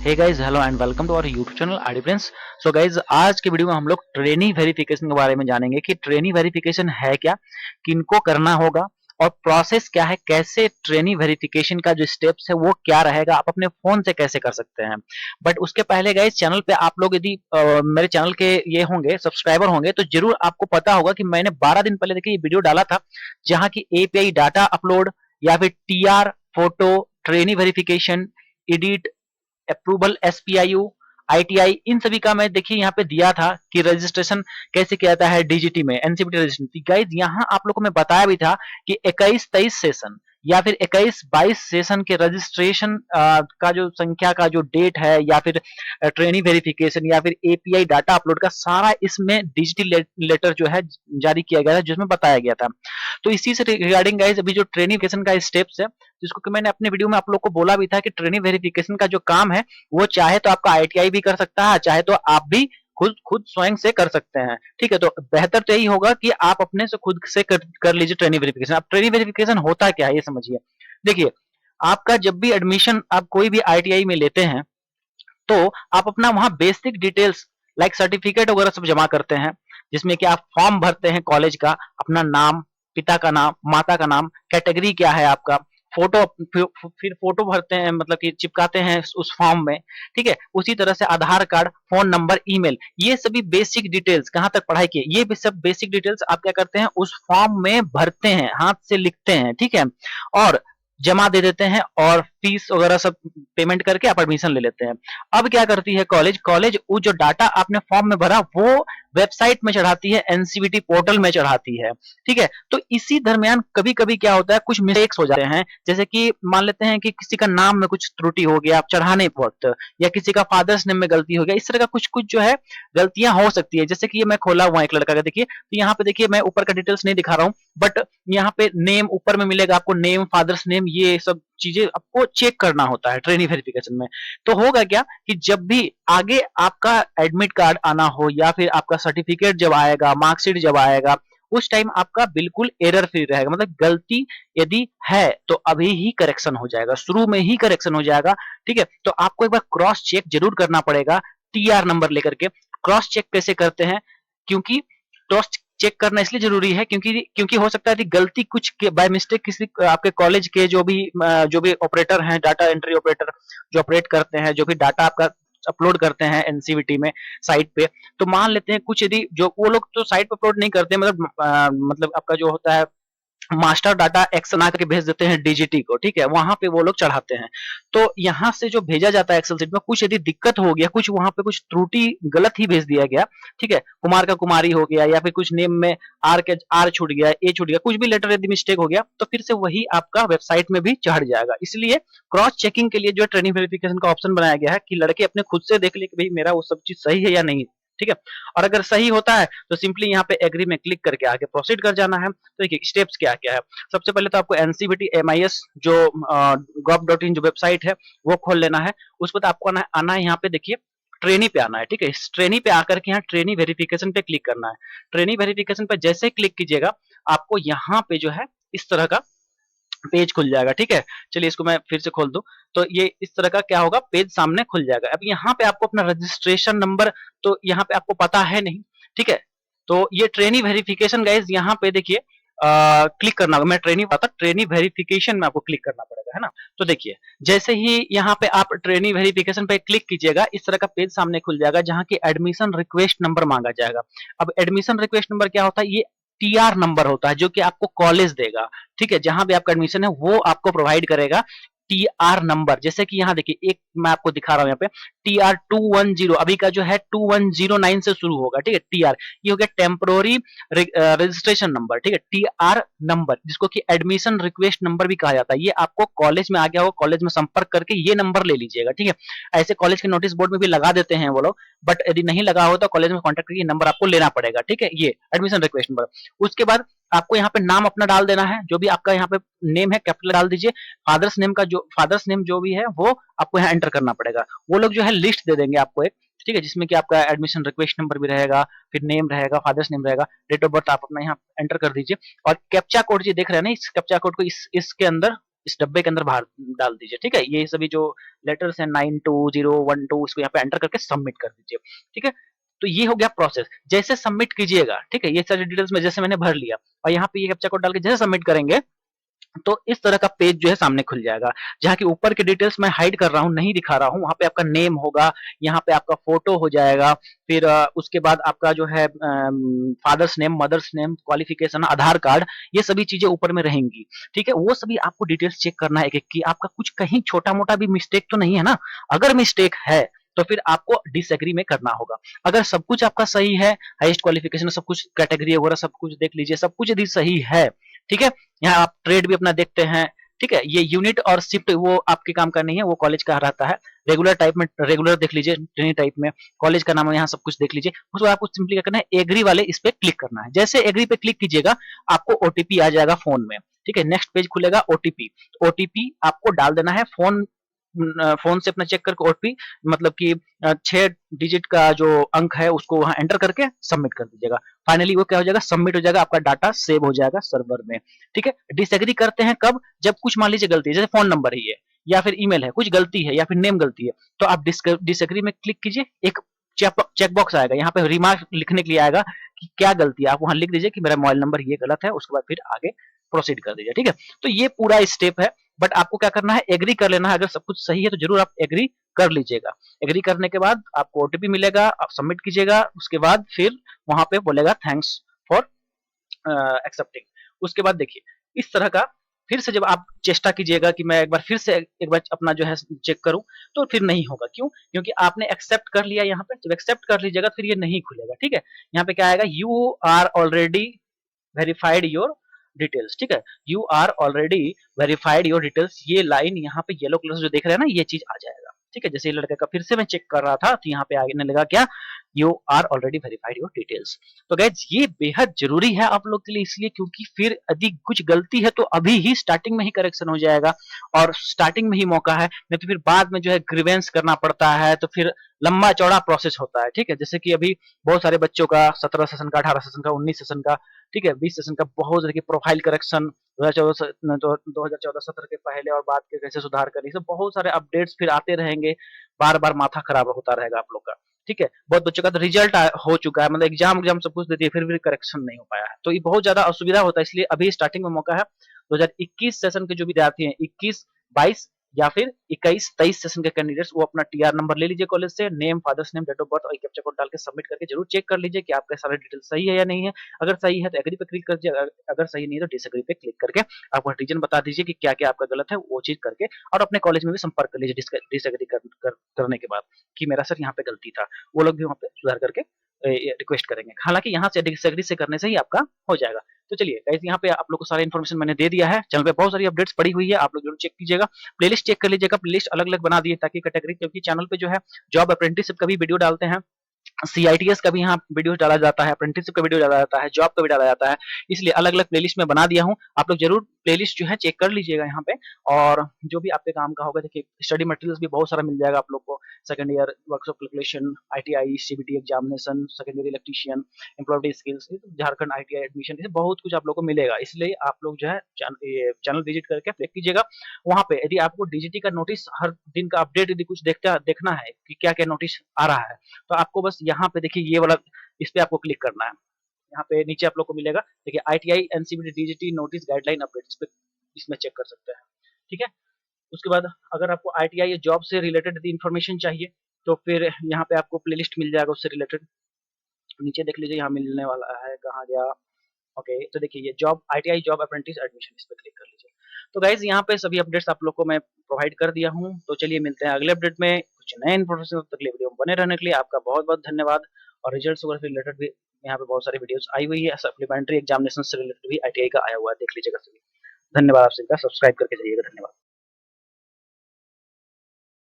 Hey guys, hello and welcome to our YouTube channel ID friends. So guys, आज के video में हम लोग ट्रेनी वेरिफिकेशन के बारे में जानेंगे कि ट्रेनी वेरिफिकेशन है क्या, किनको करना होगा और प्रोसेस क्या है, कैसे ट्रेनी वेरिफिकेशन का जो स्टेप्स है वो क्या रहेगा, आप अपने फोन से कैसे कर सकते हैं। बट उसके पहले गाइज, चैनल पे आप लोग यदि मेरे चैनल के ये होंगे सब्सक्राइबर होंगे तो जरूर आपको पता होगा कि मैंने 12 दिन पहले देखिए ये वीडियो डाला था, जहां की एपीआई डाटा अपलोड या फिर TR photo trainee verification edit approval SPIU ITI इन सभी का मैं देखिए यहाँ पे दिया था कि रजिस्ट्रेशन कैसे किया जाता है डीजीटी में एनसीबीटी रजिस्ट्रेशन। गाइज यहाँ आप लोगों को मैं बताया भी था कि 21-23 सेशन या फिर 21-22 सेशन के रजिस्ट्रेशन का जो संख्या का जो डेट है या फिर ट्रेनी वेरिफिकेशन या फिर एपीआई डाटा अपलोड का सारा इसमें डिजिटल लेटर जो है जारी किया गया था, जिसमें बताया गया था। तो इसी से रिगार्डिंग गाइज अभी जो ट्रेनी वेरिफिकेशन का स्टेप्स है, जिसको कि मैंने अपने वीडियो में आप लोग को बोला भी था कि ट्रेनी वेरिफिकेशन का जो काम है वो चाहे तो आपका आईटीआई भी कर सकता है, चाहे तो आप भी खुद खुद स्वयं से कर सकते हैं। ठीक है, तो बेहतर तो यही होगा कि आप अपने से खुद से कर लीजिए ट्रेनी वेरिफिकेशन। अब ट्रेनी वेरिफिकेशन होता क्या है ये समझिए। देखिए, आपका जब भी एडमिशन आप कोई भी आईटीआई में लेते हैं तो आप अपना वहां बेसिक डिटेल्स लाइक सर्टिफिकेट वगैरह सब जमा करते हैं, जिसमें कि आप फॉर्म भरते हैं कॉलेज का, अपना नाम, पिता का नाम, माता का नाम, कैटेगरी क्या है आपका, फोटो, फिर फोटो भरते हैं, मतलब कि चिपकाते हैं उस फॉर्म में। ठीक है, उसी तरह से आधार कार्ड, फोन नंबर, ईमेल, ये सभी बेसिक डिटेल्स कहां तक पढ़ाई की ये भी सब बेसिक डिटेल्स आप क्या करते हैं उस फॉर्म में भरते हैं, हाथ से लिखते हैं। ठीक है, और जमा दे देते हैं और फीस वगैरह सब पेमेंट करके आप एडमिशन ले लेते हैं। अब क्या करती है कॉलेज कॉलेज वो जो डाटा आपने फॉर्म में भरा वो वेबसाइट में चढ़ाती है, एनसीवीटी पोर्टल में चढ़ाती है। ठीक है, तो इसी दरमियान कभी कभी क्या होता है, कुछ मिस्टेक्स हो जाते हैं, जैसे कि मान लेते हैं कि किसी का नाम में कुछ त्रुटि हो गया चढ़ाने वक्त, या किसी का फादर्स नेम में गलती हो गया, इस तरह का कुछ कुछ जो है गलतियां हो सकती है। जैसे कि ये मैं खोला हुआ एक लड़का का, देखिए तो यहाँ पे देखिए मैं ऊपर का डिटेल्स नहीं दिखा रहा हूँ, बट यहाँ पे नेम ऊपर में मिलेगा आपको, नेम, फादर्स नेम, ये सब चीजें आपको चेक करना होता है ट्रेनी वेरिफिकेशन में। तो होगा क्या कि जब भी आगे आपका एडमिट कार्ड आना हो या फिर आपका सर्टिफिकेट जब आएगा, मार्कशीट जब आएगा, उस टाइम आपका बिल्कुल एरर फ्री रहेगा, मतलब गलती यदि है तो अभी ही करेक्शन हो जाएगा, शुरू में ही करेक्शन हो जाएगा। ठीक है, तो आपको एक बार क्रॉस चेक जरूर करना पड़ेगा टीआर नंबर लेकर के। क्रॉस चेक कैसे करते हैं, क्योंकि क्रॉस चेक करना इसलिए जरूरी है क्योंकि क्योंकि हो सकता है कि गलती कुछ बाय मिस्टेक किसी आपके कॉलेज के जो भी ऑपरेटर हैं, डाटा एंट्री ऑपरेटर जो ऑपरेट करते हैं, जो भी डाटा आपका अपलोड करते हैं एनसीवीटी में साइट पे, तो मान लेते हैं कुछ यदि जो वो लोग तो साइट पे अपलोड नहीं करते, मतलब आपका जो होता है मास्टर डाटा एक्स बना करके भेज देते हैं डीजीटी को। ठीक है, वहां पे वो लोग चढ़ाते हैं। तो यहाँ से जो भेजा जाता है एक्सेल सीट में, कुछ यदि दिक्कत हो गया, कुछ वहां पे कुछ त्रुटि गलत ही भेज दिया गया, ठीक है, कुमार का कुमारी हो गया या फिर कुछ नेम में आर के आर छूट गया, ए छूट गया, कुछ भी लेटर यदि मिस्टेक हो गया तो फिर से वही आपका वेबसाइट में भी चढ़ जाएगा। इसलिए क्रॉस चेकिंग के लिए जो ट्रेनिंग वेरिफिकेशन का ऑप्शन बनाया गया है कि लड़के अपने खुद से देख ले कि भाई मेरा वो सब चीज सही है या नहीं। ठीक है, और अगर सही होता है तो सिंपली यहाँ पे एग्री में क्लिक करके आगे प्रोसीड कर जाना है। तो देखिए स्टेप्स क्या क्या है। सबसे पहले तो आपको एनसीबीटी एमआईएस जो gov.in जो वेबसाइट है वो खोल लेना है। उसके बाद आपको आना है यहाँ पे, देखिए ट्रेनी पे आना है। ठीक है, इस ट्रेनी पे आकर के यहाँ ट्रेनी वेरिफिकेशन पे क्लिक करना है। ट्रेनी वेरिफिकेशन पे जैसे क्लिक कीजिएगा आपको यहाँ पे जो है इस तरह का पेज खुल जाएगा। ठीक है, चलिए इसको मैं फिर से खोल दूं, तो ये इस तरह का क्या होगा, पेज सामने खुल जाएगा। अब यहाँ पे आपको अपना रजिस्ट्रेशन नंबर तो यहाँ पे आपको पता है नहीं। ठीक है, तो ये ट्रेनी वेरिफिकेशन गाइज यहाँ पे देखिए क्लिक करना होगा। मैं ट्रेनी वेरिफिकेशन में आपको क्लिक करना पड़ेगा, है ना। तो देखिए जैसे ही यहाँ पे आप ट्रेनी वेरिफिकेशन पे क्लिक कीजिएगा इस तरह का पेज सामने खुल जाएगा, जहाँ की एडमिशन रिक्वेस्ट नंबर मांगा जाएगा। अब एडमिशन रिक्वेस्ट नंबर क्या होता है, ये टीआर नंबर होता है जो कि आपको कॉलेज देगा। ठीक है, जहां भी आपका एडमिशन है वो आपको प्रोवाइड करेगा टीआर नंबर। जैसे कि यहाँ देखिए एक मैं आपको दिखा रहा हूँ यहाँ पे टीआर 210 अभी का जो है 2109 से शुरू होगा। ठीक है, टीआर ये हो गया टेम्पोररी रजिस्ट्रेशन नंबर। ठीक है, टीआर नंबर जिसको कि एडमिशन रिक्वेस्ट नंबर भी कहा जाता है, ये आपको कॉलेज में आ गया हो, कॉलेज में संपर्क करके ये नंबर ले लीजिएगा। ठीक है, ऐसे कॉलेज के नोटिस बोर्ड में भी लगा देते हैं वो लोग, बट यदि नहीं लगा हो तो कॉलेज में कॉन्टेक्ट करके नंबर आपको लेना पड़ेगा। ठीक है, ये एडमिशन रिक्वेस्ट नंबर। उसके बाद आपको यहाँ पे नाम अपना डाल देना है, जो भी आपका यहाँ पे नेम है कैपिटल डाल दीजिए। फादर्स नेम जो भी है वो आपको यहाँ एंटर करना पड़ेगा। वो लोग जो है लिस्ट दे देंगे आपको एक, ठीक है, जिसमें कि आपका एडमिशन रिक्वेस्ट नंबर भी रहेगा, फिर नेम रहेगा, फादर्स नेम रहेगा, डेट ऑफ बर्थ आप अपना यहाँ एंटर कर दीजिए। और कैप्चा कोड जी देख रहे हैं ना, इस कैप्चा कोड को इसके अंदर इस डब्बे के अंदर बाहर डाल दीजिए, ठीक है। ये सभी जो लेटर्स हैं 920112 इसको यहाँ पे एंटर करके सबमिट कर दीजिए, ठीक है। तो ये हो गया प्रोसेस। जैसे सबमिट कीजिएगा, ठीक है, ये सारी डिटेल्स में जैसे मैंने भर लिया और यहाँ पे ये कैप्चा कोड डाल के जैसे सबमिट करेंगे तो इस तरह का पेज जो है सामने खुल जाएगा, जहाँ की ऊपर के डिटेल्स मैं हाइड कर रहा हूँ, नहीं दिखा रहा हूँ। वहाँ पे आपका नेम होगा, यहाँ पे आपका फोटो हो जाएगा, फिर उसके बाद आपका जो है father's name, mother's name, qualification, Aadhaar card, ये सभी चीजें ऊपर में रहेंगी, ठीक है। वो सभी आपको डिटेल्स चेक करना है एक-एक की, आपका कुछ कहीं छोटा-मोटा भी मिस्टेक तो नहीं है ना? अगर मिस्टेक है तो फिर आपको डिसएग्री में करना होगा। अगर सब कुछ आपका सही है, हाईएस्ट क्वालिफिकेशन सब कुछ, कैटेगरी वगैरह सब कुछ देख लीजिए, सब कुछ यदि सही है, ठीक है, यहाँ आप ट्रेड भी अपना देखते हैं, ठीक है। ये यूनिट और शिफ्ट वो आपके काम का नहीं है, वो कॉलेज का रहता है। रेगुलर टाइप में रेगुलर देख लीजिए, ट्रेनिंग टाइप में कॉलेज का नाम है, यहाँ सब कुछ देख लीजिए। उसको आपको सिंपली क्या करना है, एग्री वाले इस पे क्लिक करना है। जैसे एग्री पे क्लिक कीजिएगा, आपको ओटीपी आ जाएगा फोन में, ठीक है। नेक्स्ट पेज खुलेगा ओटीपी, ओटीपी आपको डाल देना है। फोन से अपना चेक करके ओटीपी, मतलब कि 6 डिजिट का जो अंक है उसको वहां एंटर करके सबमिट कर दीजिएगा। फाइनली वो क्या हो जाएगा, सबमिट हो जाएगा, आपका डाटा सेव हो जाएगा सर्वर में, ठीक है। डिसएग्री करते हैं कब, जब कुछ मान लीजिए गलती है, जैसे फोन नंबर ही है या फिर ईमेल है, कुछ गलती है या फिर नेम गलती है, तो आप डिसएग्री में क्लिक कीजिए। एक चेक बॉक्स आएगा, यहाँ पे रिमार्क लिखने के लिए आएगा कि क्या गलती है, आप वहां लिख दीजिए कि मेरा मोबाइल नंबर ये गलत है, उसके बाद फिर आगे प्रोसीड कर दीजिए, ठीक है। तो ये पूरा स्टेप है, बट आपको क्या करना है, एग्री कर लेना है। अगर सब कुछ सही है तो जरूर आप एग्री कर लीजिएगा। एग्री करने के बाद आपको ओटीपी मिलेगा, आप सबमिट कीजिएगा, उसके बाद फिर वहां पे बोलेगा थैंक्स फॉर एक्सेप्टिंग। उसके बाद देखिए इस तरह का फिर से जब आप चेष्टा कीजिएगा कि मैं एक बार फिर से एक बार अपना जो है चेक करूं, तो फिर नहीं होगा। क्यों? क्योंकि आपने एक्सेप्ट कर लिया। यहाँ पे जब एक्सेप्ट कर लीजिएगा फिर ये नहीं खुलेगा, ठीक है। यहाँ पे क्या आएगा, you are already verified your details, ठीक है। You are already verified your details, ये लाइन यहाँ पे येलो कलर से जो देख रहे हैं ना, ये चीज आ जाएगा, ठीक है। जैसे ये लड़के का फिर से मैं चेक कर रहा था तो यहाँ पे आगे लगा क्या, you are already verified your details. तो गाइज ये बेहद जरूरी है आप लोग के लिए, इसलिए क्योंकि फिर यदि कुछ गलती है तो अभी ही स्टार्टिंग में ही करेक्शन हो जाएगा और स्टार्टिंग में ही मौका है, नहीं तो फिर बाद में जो है ग्रीवेंस करना पड़ता है, तो फिर लंबा चौड़ा प्रोसेस होता है, ठीक है। जैसे कि अभी बहुत सारे बच्चों का 17 सेशन का, 18 सेशन का, 19 सेशन का, ठीक है, 20 सेशन का, बहुत देखिए प्रोफाइल करेक्शन 2014-17 के पहले और बाद के कैसे सुधार करने, सब बहुत सारे अपडेट्स फिर आते रहेंगे। बार बार माथा खराब होता रहेगा आप लोग का, ठीक है। बहुत बच्चों का तो रिजल्ट हो चुका है, मतलब एग्जाम सब कुछ देती है, फिर भी करेक्शन नहीं हो पाया है, तो ये बहुत ज्यादा असुविधा होता है। इसलिए अभी स्टार्टिंग में मौका है। 2021 सेशन के जो विद्यार्थी हैं, 21, 22 या फिर 21, 23 सेशन के कैंडिडेट्स, वो अपना टीआर नंबर ले लीजिए कॉलेज से, name, father's name, date of birth और कैप्चा कोड डाल के सबमिट करके जरूर चेक कर लीजिए कि आपका सारे डिटेल सही है या नहीं है। अगर सही है तो एग्री पे क्लिक कर दीजिए, अगर सही नहीं है तो डिसएग्री पे क्लिक करके आप रीजन बता दीजिए कि क्या क्या आपका गलत है, वो चीज करके और अपने कॉलेज में भी संपर्क कर लीजिए डिसएग्री करने के बाद कि मेरा सर यहाँ पे गलती था। वो लोग भी वहाँ पे सुधार करके रिक्वेस्ट करेंगे। हालांकि यहाँ से डिसएग्री से करने से ही आपका हो जाएगा। तो चलिए गाइस, यहाँ पे आप लोग को सारी इन्फॉर्मेशन मैंने दे दिया है। चैनल पे बहुत सारी अपडेट्स पड़ी हुई है, आप लोग जरूर चेक कीजिएगा। प्लेलिस्ट चेक कर लीजिएगा, प्लेलिस्ट अलग अलग बना दिए ताकि कैटेगरी, क्योंकि चैनल पे जो है जॉब अप्रेंटिसशिप का भी वीडियो डालते हैं, सीआईटीएस का भी यहाँ वीडियो डाला जाता है, अप्रेंटिसशिप का वीडियो डाला जाता है, जॉब का भी डाला जाता है, इसलिए अलग अलग प्लेलिस्ट में बना दिया हूँ। आप लोग जरूर प्लेलिस्ट जो है चेक कर लीजिएगा यहाँ पे, और जो भी आपके काम का होगा, देखिए स्टडी मटेरियल्स भी बहुत सारा मिल जाएगा आप लोग को। Second year workshop calculation, ITI CBT examination, secondary electrician, employability skills, Jharkhand ITI admission, ये बहुत कुछ आप लोग को मिलेगा। इसलिए आप लोग जो है चैनल विजिट करके चेक कीजिएगा। वहाँ पे यदि आपको डीजीटी का नोटिस हर दिन का अपडेट यदि कुछ देखना है कि क्या क्या नोटिस आ रहा है, तो आपको बस यहाँ पे देखिए ये वाला, इस पे आपको क्लिक करना है। यहाँ पे नीचे आप लोग को मिलेगा, देखिए ITI NCBT DGT notice guideline update, इस पे इसमें चेक कर सकते हैं, ठीक है। उसके बाद अगर आपको आईटीआई या जॉब से रिलेटेड यदि इन्फॉर्मेशन चाहिए तो फिर यहाँ पे आपको प्लेलिस्ट मिल जाएगा उससे रिलेटेड। नीचे देख लीजिए, यहाँ मिलने वाला है, कहाँ गया, ओके। तो देखिए ये job, ITI job apprentice admission, इस पे क्लिक कर लीजिए। तो गाइज यहाँ पे सभी अपडेट्स आप लोग को मैं प्रोवाइड कर दिया हूँ। तो चलिए मिलते हैं अगले अपडेट में कुछ नए इन्फॉर्मेशन, तक के लिए वीडियो में बने रहने के लिए आपका बहुत बहुत धन्यवाद। और रिजल्ट्स वगैरह से रिलेटेड भी यहाँ पे बहुत सारी वीडियोस आई हुई है, सप्लीमेंट्री एग्जामिनेशन से रिलेटेड भी आईटीआई का आया हुआ है, देख लीजिएगा सभी। धन्यवाद आप सभी का, सब्सक्राइब करके जाइएगा, धन्यवाद।